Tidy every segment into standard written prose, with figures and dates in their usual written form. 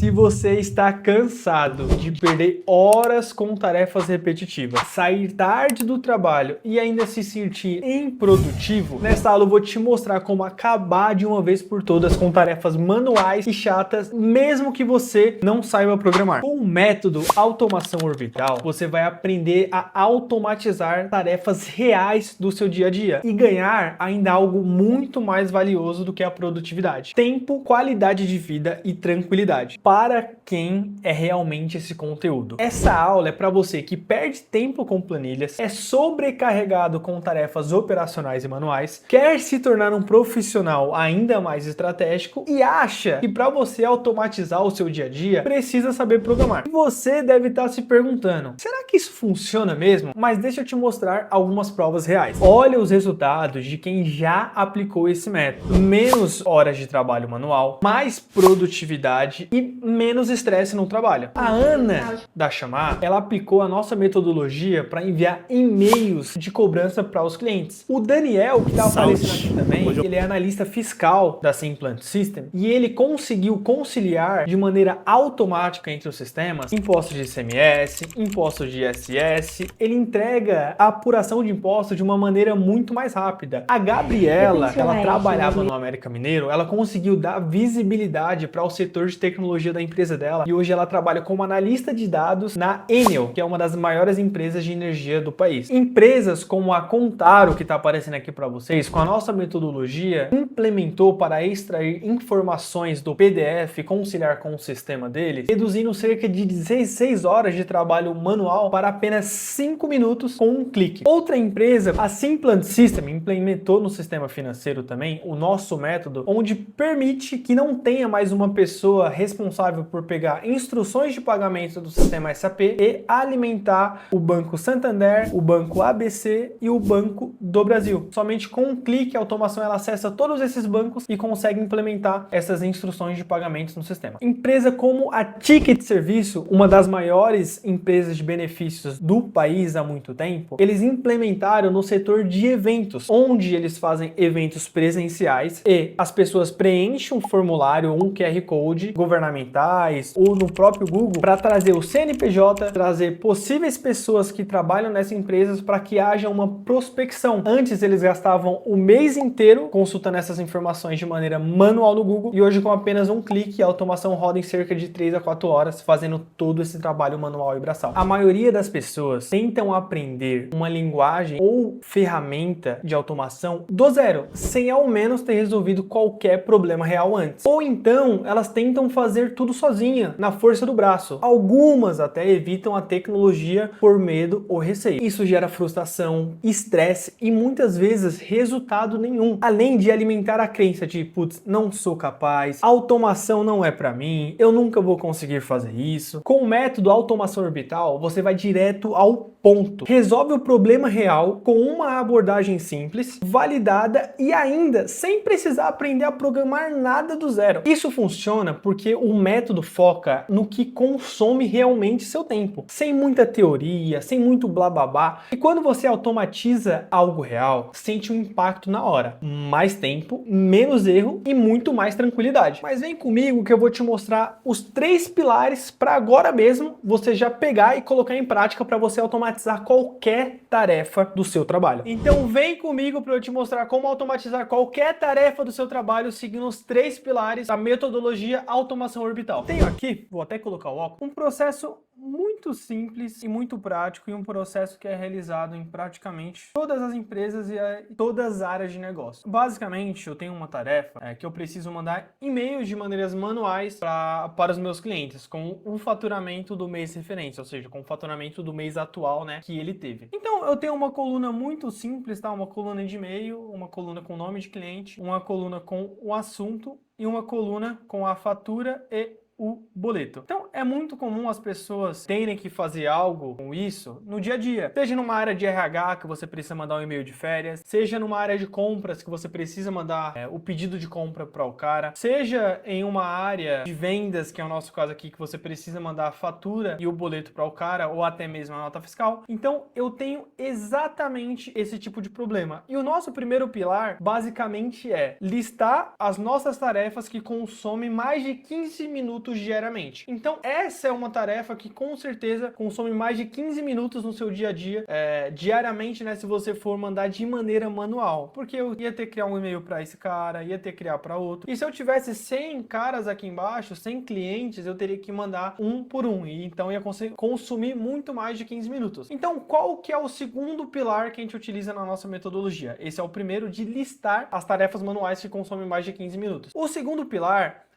Se você está cansado de perder horas com tarefas repetitivas, sair tarde do trabalho e ainda se sentir improdutivo, nesta aula eu vou te mostrar como acabar de uma vez por todas com tarefas manuais e chatas, mesmo que você não saiba programar. Com o método Automação Orbital, você vai aprender a automatizar tarefas reais do seu dia a dia e ganhar ainda algo muito mais valioso do que a produtividade: tempo, qualidade de vida e tranquilidade. Para quem é realmente esse conteúdo. Essa aula é para você que perde tempo com planilhas, é sobrecarregado com tarefas operacionais e manuais, quer se tornar um profissional ainda mais estratégico e acha que para você automatizar o seu dia a dia, precisa saber programar. E você deve estar se perguntando, será que isso funciona mesmo? Mas deixa eu te mostrar algumas provas reais. Olha os resultados de quem já aplicou esse método. Menos horas de trabalho manual, mais produtividade e menos estresse no trabalho. A Ana da Chamar, ela aplicou a nossa metodologia para enviar e-mails de cobrança para os clientes. O Daniel, que está aparecendo aqui também, ele é analista fiscal da Simplant System e ele conseguiu conciliar de maneira automática entre os sistemas impostos de ICMS, impostos de ISS. Ele entrega a apuração de impostos de uma maneira muito mais rápida. A Gabriela, ela trabalhava no América Mineiro, ela conseguiu dar visibilidade para o setor de tecnologia da empresa dela e hoje ela trabalha como analista de dados na Enel, que é uma das maiores empresas de energia do país. Empresas como a Contaro, que está aparecendo aqui para vocês, com a nossa metodologia, implementou para extrair informações do PDF e conciliar com o sistema deles, reduzindo cerca de 16 horas de trabalho manual para apenas 5 minutos com um clique. Outra empresa, a Simplant System, implementou no sistema financeiro também o nosso método, onde permite que não tenha mais uma pessoa responsável por pegar instruções de pagamento do sistema SAP e alimentar o Banco Santander, o Banco ABC e o Banco do Brasil. Somente com um clique, a automação ela acessa todos esses bancos e consegue implementar essas instruções de pagamentos no sistema. Empresa como a Ticket Serviço, uma das maiores empresas de benefícios do país há muito tempo, eles implementaram no setor de eventos, onde eles fazem eventos presenciais e as pessoas preenchem um formulário, um QR Code governamentais ou no próprio Google para trazer o CNPJ, trazer possíveis pessoas que trabalham nessas empresas para que haja uma prospecção. Antes eles gastavam o mês inteiro consultando essas informações de maneira manual no Google e hoje com apenas um clique a automação roda em cerca de 3 a 4 horas fazendo todo esse trabalho manual e braçal. A maioria das pessoas tentam aprender uma linguagem ou ferramenta de automação do zero, sem ao menos ter resolvido qualquer problema real antes. Ou então elas tentam fazer tudo sozinha, na força do braço. Algumas até evitam a tecnologia por medo ou receio. Isso gera frustração, estresse e muitas vezes resultado nenhum. Além de alimentar a crença de, putz, não sou capaz, automação não é para mim, eu nunca vou conseguir fazer isso. Com o método Automação Orbital, você vai direto ao ponto. Resolve o problema real com uma abordagem simples, validada e ainda sem precisar aprender a programar nada do zero. Isso funciona porque o método foca no que consome realmente seu tempo, sem muita teoria, sem muito blá blá blá. E quando você automatiza algo real, sente um impacto na hora. Mais tempo, menos erro e muito mais tranquilidade. Mas vem comigo que eu vou te mostrar os 3 pilares para agora mesmo você já pegar e colocar em prática para você automatizar qualquer tarefa do seu trabalho. Então vem comigo para eu te mostrar como automatizar qualquer tarefa do seu trabalho seguindo os 3 pilares da metodologia Automação Orbital. Tenho aqui, vou até colocar o óculos, um processo muito simples e muito prático e um processo que é realizado em praticamente todas as empresas e todas as áreas de negócio. Basicamente, eu tenho uma tarefa que eu preciso mandar e-mails de maneiras manuais para os meus clientes com o faturamento do mês referente, ou seja, com o faturamento do mês atual, né, que ele teve. Então, eu tenho uma coluna muito simples, tá? Uma coluna de e-mail, uma coluna com o nome de cliente, uma coluna com o assunto e uma coluna com a fatura e o boleto. Então, é muito comum as pessoas terem que fazer algo com isso no dia a dia. Seja numa área de RH que você precisa mandar um e-mail de férias, seja numa área de compras que você precisa mandar o pedido de compra para o cara, seja em uma área de vendas, que é o nosso caso aqui, que você precisa mandar a fatura e o boleto para o cara, ou até mesmo a nota fiscal. Então, eu tenho exatamente esse tipo de problema. E o nosso primeiro pilar, basicamente, é listar as nossas tarefas que consomem mais de 15 minutos minutos diariamente. Então essa é uma tarefa que com certeza consome mais de 15 minutos no seu dia a dia, diariamente, né, se você for mandar de maneira manual. Porque eu ia ter que criar um e-mail para esse cara, ia ter que criar para outro. E se eu tivesse 100 caras aqui embaixo, 100 clientes, eu teria que mandar um por um. E então ia consumir muito mais de 15 minutos. Então qual que é o segundo pilar que a gente utiliza na nossa metodologia? Esse é o primeiro, de listar as tarefas manuais que consomem mais de 15 minutos. O segundo pilar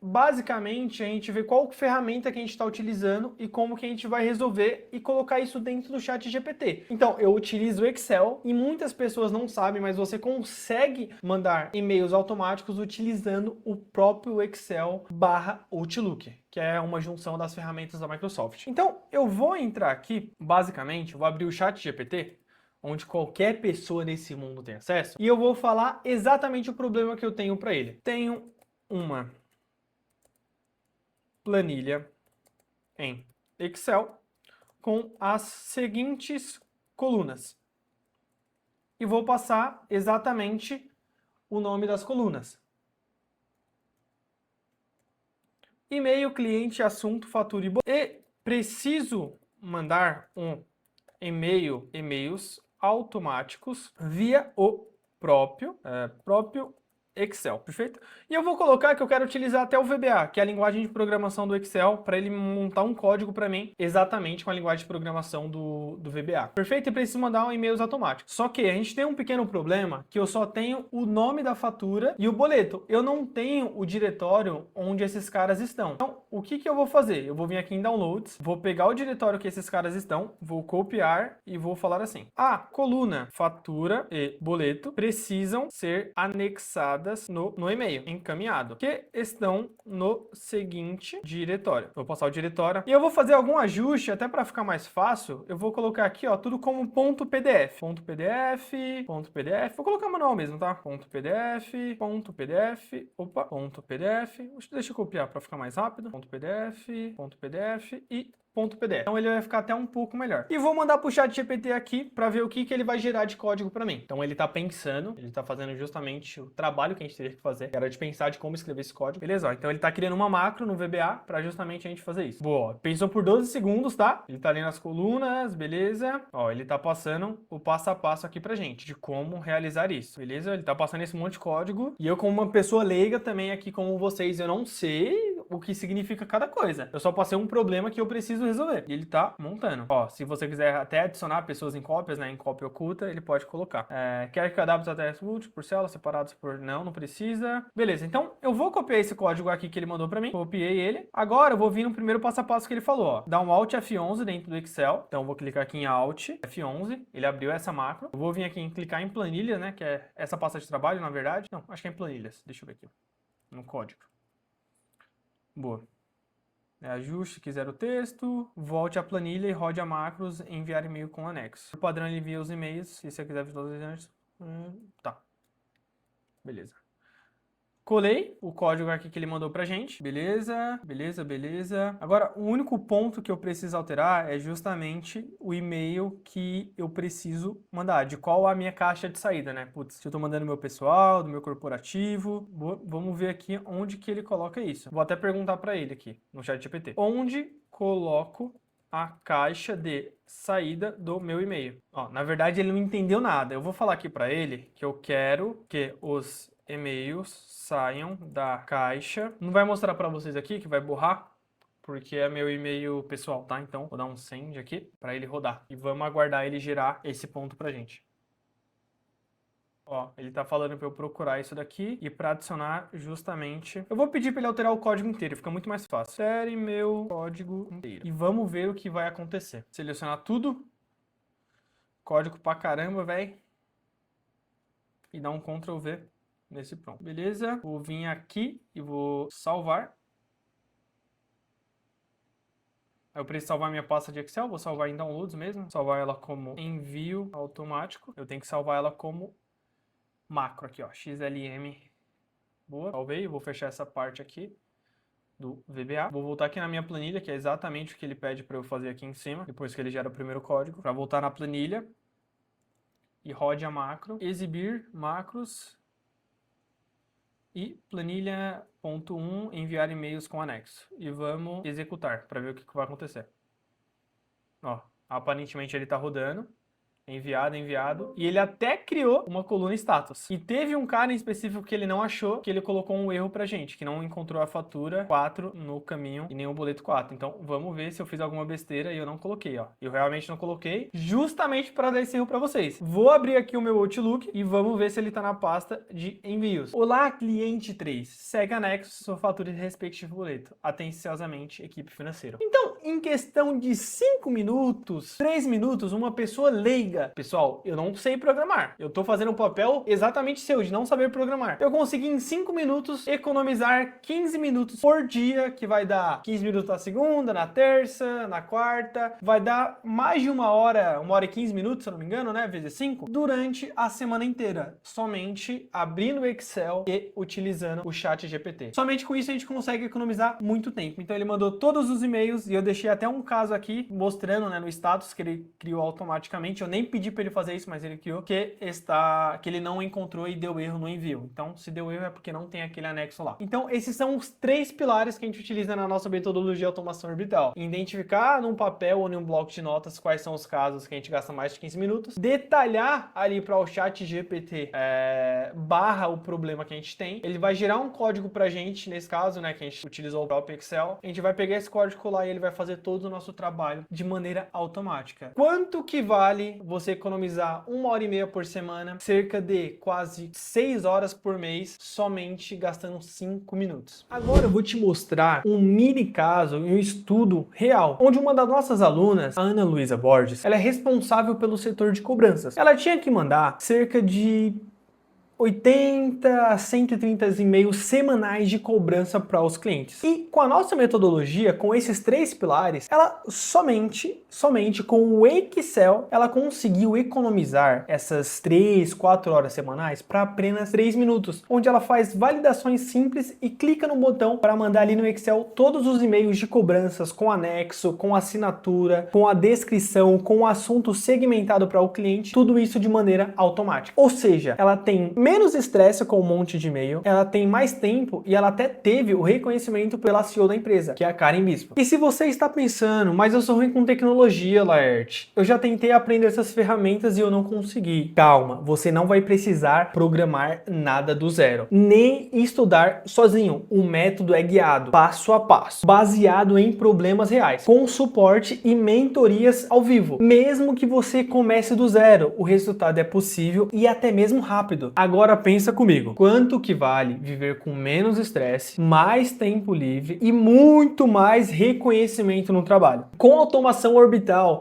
basicamente a gente vê qual ferramenta que a gente está utilizando e como que a gente vai resolver e colocar isso dentro do chat GPT. Então, eu utilizo o Excel e muitas pessoas não sabem, mas você consegue mandar e-mails automáticos utilizando o próprio Excel / Outlook, que é uma junção das ferramentas da Microsoft. Então, eu vou entrar aqui, basicamente, vou abrir o chat GPT, onde qualquer pessoa nesse mundo tem acesso, e eu vou falar exatamente o problema que eu tenho para ele. Tenho uma planilha em Excel com as seguintes colunas. E vou passar exatamente o nome das colunas. E-mail, cliente, assunto, fatura e boleto. E preciso mandar um e-mails automáticos via o próprio Excel, perfeito? E eu vou colocar que eu quero utilizar até o VBA, que é a linguagem de programação do Excel, para ele montar um código para mim exatamente com a linguagem de programação do VBA. Perfeito? E preciso mandar um e-mails automáticos. Só que a gente tem um pequeno problema, que eu só tenho o nome da fatura e o boleto. Eu não tenho o diretório onde esses caras estão. Então, o que eu vou fazer? Eu vou vir aqui em Downloads, vou pegar o diretório que esses caras estão, vou copiar e vou falar assim: a coluna fatura e boleto precisam ser anexadas no e-mail encaminhado, que estão no seguinte diretório. Vou passar o diretório e eu vou fazer algum ajuste até para ficar mais fácil. Eu vou colocar aqui, ó, tudo como .pdf, .pdf. Vou colocar manual mesmo, tá? .pdf, opa, .pdf. Deixa eu copiar para ficar mais rápido. .pdf e .pdf. Então ele vai ficar até um pouco melhor. E vou mandar pro chat GPT aqui para ver o que ele vai gerar de código para mim. Então ele tá pensando, ele tá fazendo justamente o trabalho que a gente teria que fazer, que era de pensar de como escrever esse código. Beleza, ó, então ele tá criando uma macro no VBA para justamente a gente fazer isso. Boa, pensou por 12 segundos, tá? Ele tá lendo as colunas, beleza? Ó, ele tá passando o passo a passo aqui pra gente, de como realizar isso, beleza? Ele tá passando esse monte de código, e eu como uma pessoa leiga também aqui como vocês, eu não sei o que significa cada coisa. Eu só passei um problema que eu preciso resolver. E ele tá montando. Ó, se você quiser até adicionar pessoas em cópias, né, em cópia oculta, ele pode colocar. Quer que adapte até por células separadas por... Não precisa. Beleza, então eu vou copiar esse código aqui que ele mandou pra mim. Copiei ele. Agora eu vou vir no primeiro passo a passo que ele falou, ó. Dá um Alt F11 dentro do Excel. Então eu vou clicar aqui em Alt F11. Ele abriu essa macro. Eu vou vir aqui em clicar em planilhas, né, que é essa pasta de trabalho, na verdade. Não, acho que é em planilhas. Deixa eu ver aqui. No código. Boa. Ajuste, quiser o texto, volte à planilha e rode a macros enviar e-mail com anexo. Por padrão ele envia os e-mails, se você quiser ver todos os anexos. Tá. Beleza. Colei o código aqui que ele mandou pra gente. Beleza. Agora, o único ponto que eu preciso alterar é justamente o e-mail que eu preciso mandar, de qual a minha caixa de saída, né? Putz, se eu tô mandando meu pessoal, do meu corporativo, vamos ver aqui onde que ele coloca isso. Vou até perguntar pra ele aqui, no chat GPT. Onde coloco a caixa de saída do meu e-mail? Ó, na verdade, ele não entendeu nada. Eu vou falar aqui pra ele que eu quero que os e-mails saiam da caixa. Não vai mostrar para vocês aqui, que vai borrar, porque é meu e-mail pessoal, tá? Então, vou dar um send aqui para ele rodar. E vamos aguardar ele gerar esse ponto pra gente. Ó, ele tá falando para eu procurar isso daqui e para adicionar justamente... Eu vou pedir para ele alterar o código inteiro, fica muito mais fácil. Altere meu código inteiro. E vamos ver o que vai acontecer. Selecionar tudo. Código pra caramba, velho. E dar um Ctrl V nesse prompt. Beleza? Vou vir aqui e vou salvar. Eu preciso salvar minha pasta de Excel, vou salvar em Downloads mesmo. Salvar ela como envio automático. Eu tenho que salvar ela como macro aqui, ó. XLM. Boa. Salvei, vou fechar essa parte aqui do VBA. Vou voltar aqui na minha planilha, que é exatamente o que ele pede para eu fazer aqui em cima, depois que ele gera o primeiro código. Para voltar na planilha e rode a macro. Exibir macros. E planilha.1, enviar e-mails com anexo. E vamos executar para ver o que vai acontecer. Ó, aparentemente ele está rodando. Enviado. E ele até criou uma coluna status. E teve um cara em específico que ele não achou, que ele colocou um erro pra gente, que não encontrou a fatura 4 no caminho e nem o boleto 4. Então, vamos ver se eu fiz alguma besteira e eu não coloquei, ó. Eu realmente não coloquei, justamente para dar esse erro pra vocês. Vou abrir aqui o meu Outlook e vamos ver se ele tá na pasta de envios. Olá, cliente 3. Segue anexo sua fatura de respectivo boleto. Atenciosamente, equipe financeira. Então, em questão de 5 minutos, 3 minutos, uma pessoa leiga. Pessoal, eu não sei programar. Eu tô fazendo um papel exatamente seu, de não saber programar. Eu consegui em 5 minutos economizar 15 minutos por dia, que vai dar 15 minutos na segunda, na terça, na quarta. Vai dar mais de 1 hora e 15 minutos, se eu não me engano, né? Vezes 5, durante a semana inteira. Somente abrindo o Excel e utilizando o chat GPT. Somente com isso a gente consegue economizar muito tempo. Então ele mandou todos os e-mails e eu deixei até um caso aqui mostrando, né, no status que ele criou automaticamente. Eu nem pedi para ele fazer isso, mas ele criou que ele não encontrou e deu erro no envio. Então, se deu erro é porque não tem aquele anexo lá. Então, esses são os 3 pilares que a gente utiliza na nossa metodologia de automação orbital. Identificar num papel ou num bloco de notas quais são os casos que a gente gasta mais de 15 minutos, detalhar ali para o chat GPT barra o problema que a gente tem. Ele vai gerar um código pra gente, nesse caso, né, que a gente utilizou o próprio Excel. A gente vai pegar esse código lá e ele vai fazer todo o nosso trabalho de maneira automática. Quanto que vale você economizar 1h30 por semana, cerca de quase 6 horas por mês, somente gastando 5 minutos. Agora eu vou te mostrar um mini caso, um estudo real, onde uma das nossas alunas, a Ana Luísa Borges, ela é responsável pelo setor de cobranças. Ela tinha que mandar cerca de 80 a 130 e-mails semanais de cobrança para os clientes. E com a nossa metodologia, com esses 3 pilares, ela somente com o Excel, ela conseguiu economizar essas 3, 4 horas semanais para apenas 3 minutos, onde ela faz validações simples e clica no botão para mandar ali no Excel todos os e-mails de cobranças com anexo, com assinatura, com a descrição, com o assunto segmentado para o cliente, tudo isso de maneira automática. Ou seja, ela tem menos estresse com um monte de e-mail, ela tem mais tempo e ela até teve o reconhecimento pela CEO da empresa, que é a Karen Bispo. E se você está pensando, mas eu sou ruim com tecnologia, Laerte, eu já tentei aprender essas ferramentas e eu não consegui. Calma, você não vai precisar programar nada do zero, nem estudar sozinho. O método é guiado, passo a passo, baseado em problemas reais, com suporte e mentorias ao vivo. Mesmo que você comece do zero, o resultado é possível e até mesmo rápido. Agora pensa comigo, quanto que vale viver com menos estresse, mais tempo livre e muito mais reconhecimento no trabalho? Com automação orbital,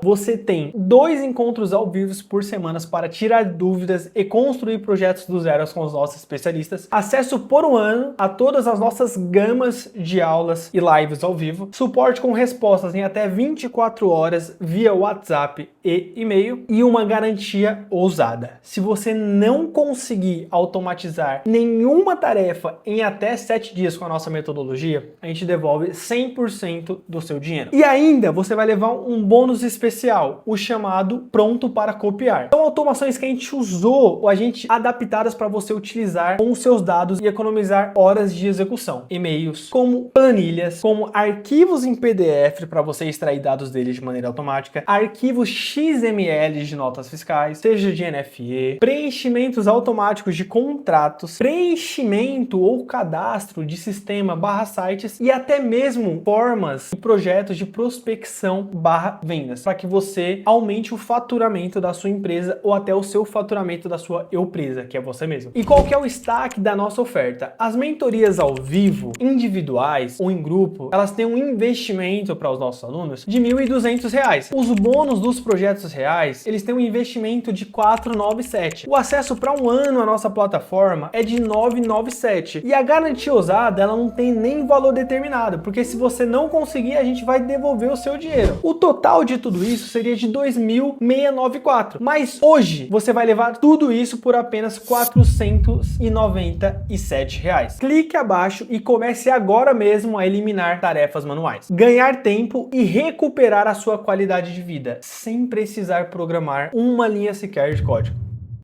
você tem 2 encontros ao vivo por semana para tirar dúvidas e construir projetos do zero com os nossos especialistas, acesso por 1 ano a todas as nossas gamas de aulas e lives ao vivo, suporte com respostas em até 24 horas via WhatsApp e e-mail e uma garantia ousada. Se você não conseguir automatizar nenhuma tarefa em até 7 dias com a nossa metodologia, a gente devolve 100% do seu dinheiro. E ainda você vai levar um bônus especial, o chamado pronto para copiar. São automações que a gente usou ou a gente adaptadas para você utilizar com os seus dados e economizar horas de execução. E-mails, como planilhas, como arquivos em PDF para você extrair dados deles de maneira automática, arquivos XML de notas fiscais, seja de NFE, preenchimentos automáticos de contratos, preenchimento ou cadastro de sistema / sites e até mesmo formas e projetos de prospecção / vendas, para que você aumente o faturamento da sua empresa ou até o seu faturamento da sua empresa, que é você mesmo. E qual que é o destaque da nossa oferta? As mentorias ao vivo, individuais ou em grupo, elas têm um investimento para os nossos alunos de R$ 1.200. Os bônus dos projetos reais, eles têm um investimento de R$ 497. O acesso para 1 ano à nossa plataforma é de R$ 997. E a garantia ousada, ela não tem nem valor determinado, porque se você não conseguir, a gente vai devolver o seu dinheiro. O total de tudo isso seria de R$ 2.694. Mas hoje você vai levar tudo isso por apenas R$ 497. Clique abaixo e comece agora mesmo a eliminar tarefas manuais, ganhar tempo e recuperar a sua qualidade de vida, sem precisar programar uma linha sequer de código.